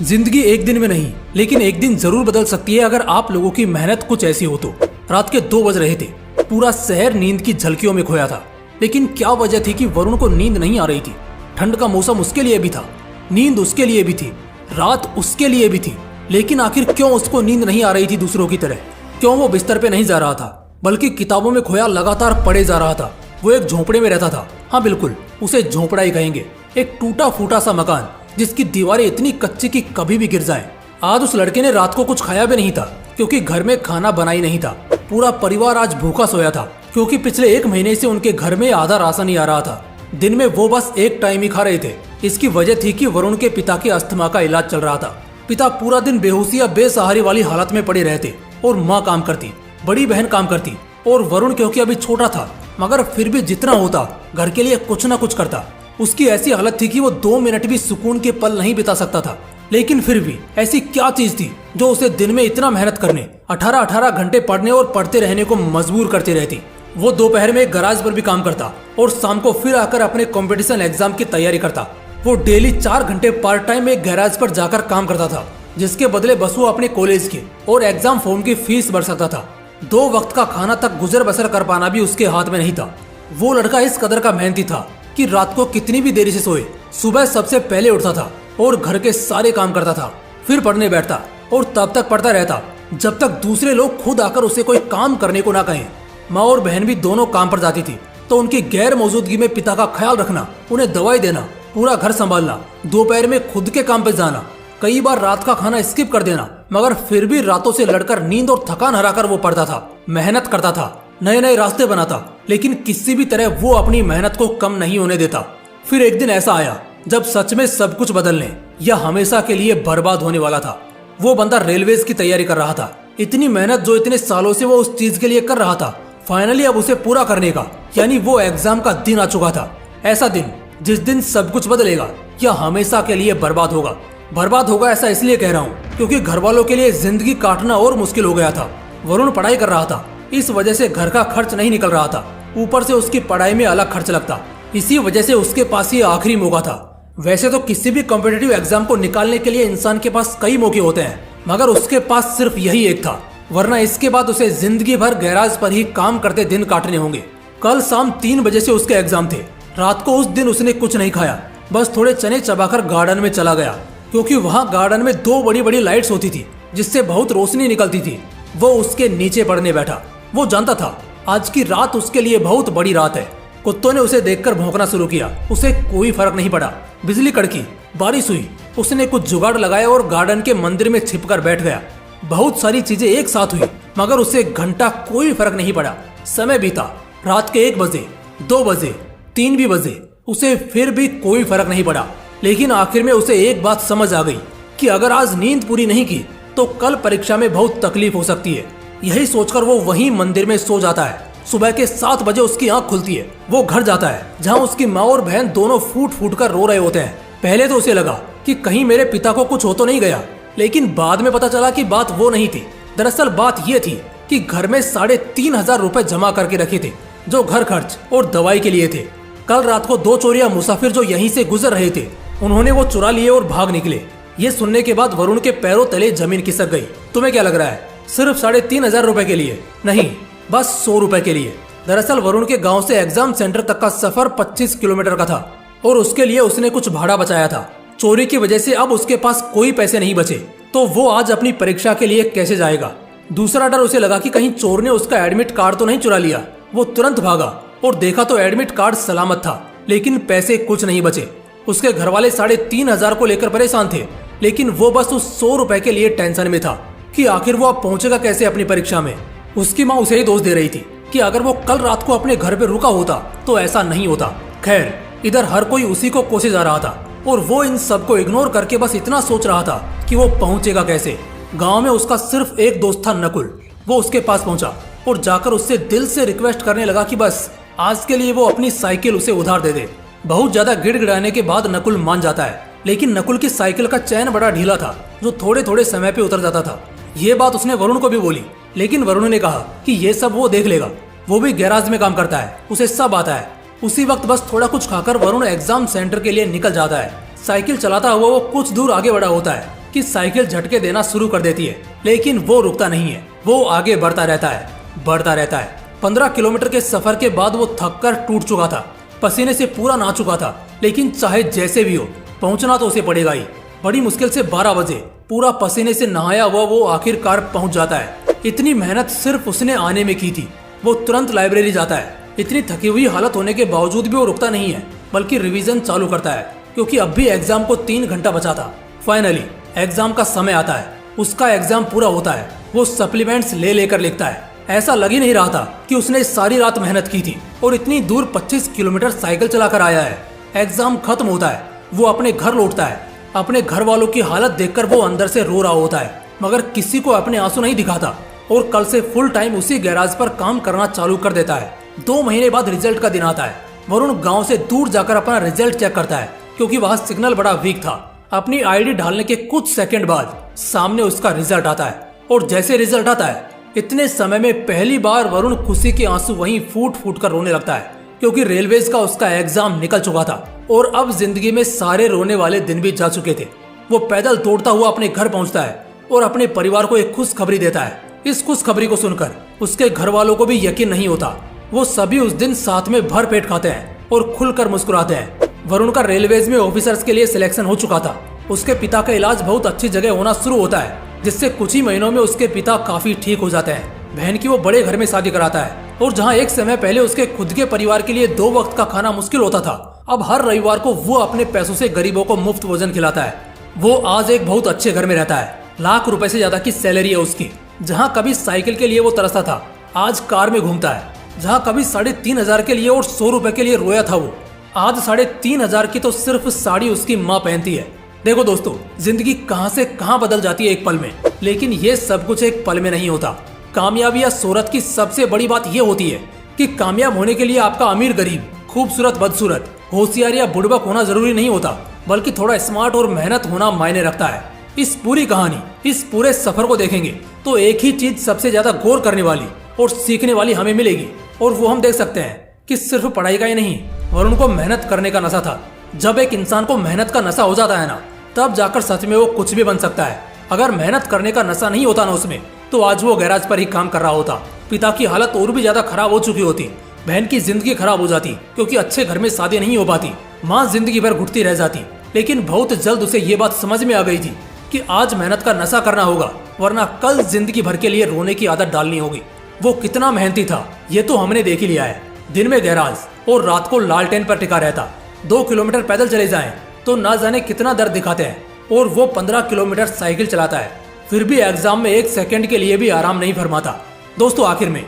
जिंदगी एक दिन में नहीं, लेकिन एक दिन जरूर बदल सकती है अगर आप लोगों की मेहनत कुछ ऐसी हो तो। रात के 2 बज रहे थे। पूरा शहर नींद की झलकियों में खोया था। लेकिन क्या वजह थी कि वरुण को नींद नहीं आ रही थी? ठंड का मौसम उसके लिए भी था, नींद उसके लिए भी थी, रात उसके लिए भी थी। लेकिन आखिर क्यों उसको नींद नहीं आ रही थी दूसरों की तरह? क्यों वो बिस्तर पे नहीं जा रहा था, बल्कि किताबों में खोया लगातार पढ़े जा रहा था? वो एक झोंपड़े में रहता था। हाँ बिल्कुल, उसे झोंपड़ा ही कहेंगे। एक टूटा फूटा सा मकान जिसकी दीवारें इतनी कच्ची कि कभी भी गिर जाएं। आज उस लड़के ने रात को कुछ खाया भी नहीं था, क्योंकि घर में खाना बना ही नहीं था। पूरा परिवार आज भूखा सोया था, क्योंकि पिछले 1 महीने से उनके घर में आधा राशन ही आ रहा था। दिन में वो बस एक टाइम ही खा रहे थे। इसकी वजह थी कि वरुण के पिता के अस्थमा का इलाज चल रहा था। पिता पूरा दिन बेहोशी या बेसहारी वाली हालत में पड़े रहते और माँ काम करती, बड़ी बहन काम करती, और वरुण क्योंकि अभी छोटा था, मगर फिर भी जितना होता घर के लिए कुछ न कुछ करता। उसकी ऐसी हालत थी कि वो 2 मिनट भी सुकून के पल नहीं बिता सकता था। लेकिन फिर भी ऐसी क्या चीज थी जो उसे दिन में इतना मेहनत करने, 18-18 घंटे पढ़ने और पढ़ते रहने को मजबूर करती रहती? वो दोपहर में गैराज पर भी काम करता और शाम को फिर आकर अपने कंपटीशन एग्जाम की तैयारी करता। वो डेली 4 घंटे पार्ट टाइम में गैराज पर जाकर काम करता था, जिसके बदले बस वो अपने कॉलेज के और एग्जाम फॉर्म की फीस भर सकता था। 2 वक्त का खाना तक गुजर बसर कर पाना भी उसके हाथ में नहीं था। वो लड़का इस कदर का मेहनती था कि रात को कितनी भी देरी से सोए, सुबह सबसे पहले उठता था और घर के सारे काम करता था, फिर पढ़ने बैठता और तब तक पढ़ता रहता जब तक दूसरे लोग खुद आकर उसे कोई काम करने को ना कहें। माँ और बहन भी दोनों काम पर जाती थी, तो उनकी गैर मौजूदगी में पिता का ख्याल रखना, उन्हें दवाई देना, पूरा घर संभालना, दोपहर में खुद के काम पर जाना, कई बार रात का खाना स्किप कर देना, मगर फिर भी रातों से लड़कर नींद और थकान हराकर वो पढ़ता था, मेहनत करता था, नए नए रास्ते बनाता, लेकिन किसी भी तरह वो अपनी मेहनत को कम नहीं होने देता। फिर एक दिन ऐसा आया जब सच में सब कुछ बदलने या हमेशा के लिए बर्बाद होने वाला था। वो बंदा रेलवेज की तैयारी कर रहा था। इतनी मेहनत जो इतने सालों से वो उस चीज के लिए कर रहा था, फाइनली अब उसे पूरा करने का, यानी वो एग्जाम का दिन आ चुका था। ऐसा दिन जिस दिन सब कुछ बदलेगा या हमेशा के लिए बर्बाद होगा। बर्बाद होगा ऐसा इसलिए कह रहा हूँ क्योंकि घर वालों के लिए जिंदगी काटना और मुश्किल हो गया था। वरुण पढ़ाई कर रहा था, इस वजह से घर का खर्च नहीं निकल रहा था। ऊपर से उसकी पढ़ाई में अलग खर्च लगता। इसी वजह से उसके पास ये आखिरी मौका था। वैसे तो किसी भी कॉम्पिटिटिव एग्जाम को निकालने के लिए इंसान के पास कई मौके होते हैं, मगर उसके पास सिर्फ यही एक था, वरना इसके बाद उसे जिंदगी भर गैराज पर ही काम करते दिन काटने होंगे। कल शाम 3 बजे से उसके एग्जाम थे। रात को उस दिन उसने कुछ नहीं खाया, बस थोड़े चने चबाकर गार्डन में चला गया, क्योंकि वहाँ गार्डन में 2 बड़ी बड़ी लाइट्स होती थी जिससे बहुत रोशनी निकलती थी। वो उसके नीचे पढ़ने बैठा। वो जानता था आज की रात उसके लिए बहुत बड़ी रात है। कुत्तों ने उसे देखकर भौंकना शुरू किया, उसे कोई फर्क नहीं पड़ा। बिजली कड़की, बारिश हुई, उसने कुछ जुगाड़ लगाया और गार्डन के मंदिर में छिपकर बैठ गया। बहुत सारी चीजें एक साथ हुई, मगर उसे घंटा कोई फर्क नहीं पड़ा। समय बीता, रात के 1 बजे, 2 बजे, 3 भी बजे, उसे फिर भी कोई फर्क नहीं पड़ा। लेकिन आखिर में उसे एक बात समझ आ गई कि अगर आज नींद पूरी नहीं की तो कल परीक्षा में बहुत तकलीफ हो सकती है। यही सोचकर वो वहीं मंदिर में सो जाता है। सुबह के 7 बजे उसकी आंख खुलती है। वो घर जाता है जहां उसकी माँ और बहन दोनों फूट फूट कर रो रहे होते हैं। पहले तो उसे लगा कि कहीं मेरे पिता को कुछ हो तो नहीं गया, लेकिन बाद में पता चला कि बात वो नहीं थी। दरअसल बात ये थी कि घर में 3,500 रुपए जमा करके रखे थे, जो घर खर्च और दवाई के लिए थे। कल रात को 2 चोरिया मुसाफिर जो यहीं से गुजर रहे थे, उन्होंने वो चुरा लिए और भाग निकले। ये सुनने के बाद वरुण के पैरों तले जमीन खिसक गई। तुम्हें क्या लग रहा है? सिर्फ 3,500 रुपए के लिए? नहीं, बस 100 रुपए के लिए। दरअसल वरुण के गांव से एग्जाम सेंटर तक का सफर 25 किलोमीटर का था और उसके लिए उसने कुछ भाड़ा बचाया था। चोरी की वजह से अब उसके पास कोई पैसे नहीं बचे, तो वो आज अपनी परीक्षा के लिए कैसे जाएगा? दूसरा डर उसे लगा कि कहीं चोर ने उसका एडमिट कार्ड तो नहीं चुरा लिया। वो तुरंत भागा और देखा तो एडमिट कार्ड सलामत था, लेकिन पैसे कुछ नहीं बचे। उसके घर वाले 3,500 को लेकर परेशान थे, लेकिन वो बस उस 100 रुपए के लिए टेंशन में था कि आखिर वो अब पहुंचेगा कैसे अपनी परीक्षा में। उसकी माँ उसे ही दोष दे रही थी कि अगर वो कल रात को अपने घर पे रुका होता तो ऐसा नहीं होता। खैर, इधर हर कोई उसी को कोसे जा रहा था और वो इन सबको इग्नोर करके बस इतना सोच रहा था कि वो पहुंचेगा कैसे। गांव में उसका सिर्फ एक दोस्त था, नकुल। वो उसके पास पहुंचा और जाकर उससे दिल से रिक्वेस्ट करने लगा कि बस आज के लिए वो अपनी साइकिल उसे उधार दे दे। बहुत ज्यादा गिड़गिड़ाने के बाद नकुल मान जाता है, लेकिन नकुल की साइकिल का चैन बड़ा ढीला था, जो थोड़े थोड़े समय पे उतर जाता था। ये बात उसने वरुण को भी बोली, लेकिन वरुण ने कहा कि ये सब वो देख लेगा, वो भी गैराज में काम करता है, उसे सब आता है। उसी वक्त बस थोड़ा कुछ खाकर वरुण एग्जाम सेंटर के लिए निकल जाता है। साइकिल चलाता हुआ वो कुछ दूर आगे बढ़ा होता है कि साइकिल झटके देना शुरू कर देती है, लेकिन वो रुकता नहीं है। वो आगे बढ़ता रहता है। 15 किलोमीटर के सफर के बाद वो थक कर टूट चुका था, पसीने से पूरा नहा चुका था, लेकिन चाहे जैसे भी हो पहुंचना तो उसे पड़ेगा ही। बड़ी मुश्किल से 12 बजे पूरा पसीने से नहाया हुआ वो आखिरकार पहुंच जाता है। इतनी मेहनत सिर्फ उसने आने में की थी। वो तुरंत लाइब्रेरी जाता है। इतनी थकी हुई हालत होने के बावजूद भी वो रुकता नहीं है, बल्कि रिवीजन चालू करता है, क्योंकि अब भी एग्जाम को 3 घंटा बचा था। फाइनली एग्जाम का समय आता है। उसका एग्जाम पूरा होता है। वो सप्लीमेंट्स लेकर लिखता है। ऐसा लग ही नहीं रहा था कि उसने सारी रात मेहनत की थी और इतनी दूर 25 किलोमीटर साइकिल चलाकर आया है। एग्जाम खत्म होता है। वो अपने घर लौटता है। अपने घर वालों की हालत देखकर वो अंदर से रो रहा होता है, मगर किसी को अपने आंसू नहीं दिखाता और कल से फुल टाइम उसी गैराज पर काम करना चालू कर देता है। 2 महीने बाद रिजल्ट का दिन आता है। वरुण गांव से दूर जाकर अपना रिजल्ट चेक करता है, क्योंकि वहां सिग्नल बड़ा वीक था। अपनी आईडी डालने के कुछ सेकंड बाद सामने उसका रिजल्ट आता है, और जैसे रिजल्ट आता है इतने समय में पहली बार वरुण खुशी के आंसू वहीं फूट फूट कर रोने लगता है, क्योंकि रेलवेज का उसका एग्जाम निकल चुका था और अब जिंदगी में सारे रोने वाले दिन भी जा चुके थे। वो पैदल दौड़ता हुआ अपने घर पहुंचता है और अपने परिवार को एक खुशखबरी देता है। इस खुशखबरी को सुनकर उसके घर वालों को भी यकीन नहीं होता। वो सभी उस दिन साथ में भर पेट खाते हैं और खुलकर मुस्कुराते हैं। वरुण का रेलवेज में ऑफिसर्स के लिए सिलेक्शन हो चुका था। उसके पिता का इलाज बहुत अच्छी जगह होना शुरू होता है, जिससे कुछ ही महीनों में उसके पिता काफी ठीक हो जाते हैं। बहन की वो बड़े घर में शादी कराता है, और जहां एक समय पहले उसके खुद के परिवार के लिए 2 वक्त का खाना मुश्किल होता था, अब हर रविवार को वो अपने पैसों से गरीबों को मुफ्त भोजन खिलाता है। वो आज एक बहुत अच्छे घर में रहता है। लाख रुपए से ज्यादा की सैलरी है उसकी। जहाँ कभी साइकिल के लिए वो तरसता था, आज कार में घूमता है। जहाँ कभी 3,500 के लिए और 100 रुपए के लिए रोया था, वो आज 3,500 की तो सिर्फ साड़ी उसकी माँ पहनती है। देखो दोस्तों, जिंदगी कहां से कहां बदल जाती है एक पल में, लेकिन ये सब कुछ एक पल में नहीं होता। कामयाबी या शोहरत की सबसे बड़ी बात यह होती है कि कामयाब होने के लिए आपका अमीर गरीब, खूबसूरत बदसूरत, होशियार या बुड़बक होना जरूरी नहीं होता, बल्कि थोड़ा स्मार्ट और मेहनत होना मायने रखता है। इस पूरी कहानी, इस पूरे सफर को देखेंगे तो एक ही चीज सबसे ज्यादा गौर करने वाली और सीखने वाली हमें मिलेगी, और वो हम देख सकते हैं कि सिर्फ पढ़ाई का ही नहीं, वरुण को मेहनत करने का नशा था। जब एक इंसान को मेहनत का नशा हो जाता है ना, तब जाकर सच में वो कुछ भी बन सकता है। अगर मेहनत करने का नशा नहीं होता ना उसमें, तो आज वो गैराज पर ही काम कर रहा होता। पिता की हालत और भी ज्यादा खराब हो चुकी होती। बहन की जिंदगी खराब हो जाती, क्योंकि अच्छे घर में शादी नहीं हो पाती। माँ जिंदगी भर घुटती रह जाती। लेकिन बहुत जल्द उसे ये बात समझ में आ गई थी कि आज मेहनत का नशा करना होगा, वरना कल जिंदगी भर के लिए रोने की आदत डालनी होगी। वो कितना मेहनती था ये तो हमने देख ही लिया है। दिन में गैराज और रात को लालटेन पर टिका रहता। 2 किलोमीटर पैदल चले जाएं तो ना जाने कितना दर्द दिखाते हैं, और वो 15 किलोमीटर साइकिल चलाता है। फिर भी एग्जाम में 1 सेकंड के लिए भी आराम नहीं फरमाता। दोस्तों, आखिर में